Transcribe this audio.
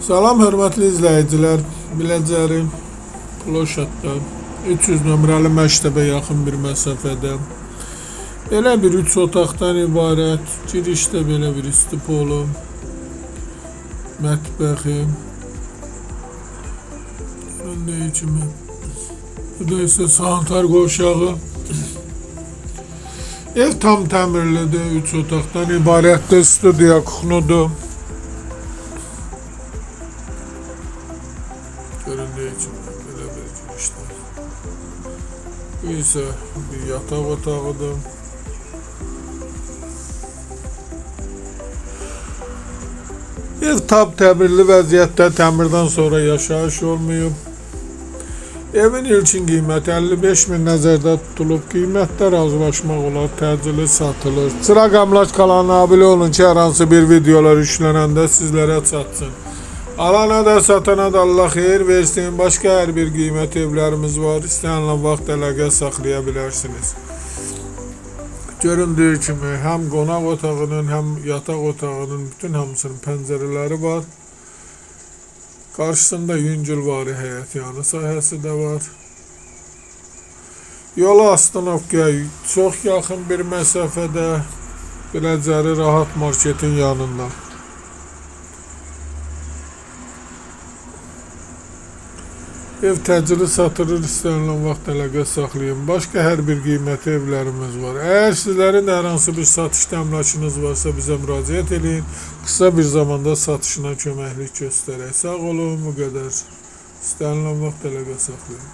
Salam hörmətli izləyicilər. Biləcəri Ploşadda 300 nömrəli məktəbə yaxın bir məsafədə belə bir 3 otaqdan ibarət, girişdə belə bir istipolu mətbəxi, göründüyü kimi burada isə sanitar qovşağı. Ev tam təmirlidir, 3 otaqdan ibarətdir, studiya, kuxnudur. Göründüğü için böyle bir girişler. Bu ise bir yatak otağıdır. Ev tam təmirli vəziyyətdə, təmirdən sonra yaşayış olmayıb. Evin ilkin qiyməti 55.000 nəzərdə tutulub. Qiymətlər razılaşmaq olar, təcili satılır. Sıra əmlak kanalına abunə olun ki, hər hansı bir videolar yüklənəndə sizlərə çatsın. Alana da satana da Allah xeyir versin. Başka her bir qiymət evlərimiz var. İstənilən vaxt əlaqə saxlaya bilərsiniz. Göründüyü kimi həm qonaq otağının, həm yataq otağının bütün hamısının pəncərələri var. Qarşısında yüngülvari həyətyanı sahəsi də var. Yola Astanovkaya çox yaxın bir məsafədə, Biləcəri Rahat Marketin yanında. Ev təcili satılır, istənilən vaxt əlaqə saxlayın. Başqa hər bir qiymətli evlərimiz var. Əgər sizlərin hər hansı bir satış təminatınız varsa bizə müraciət edin. Qısa bir zamanda satışına köməklik göstərək. Sağ olun, bu qədər. İstənilən vaxt əlaqə saxlayın.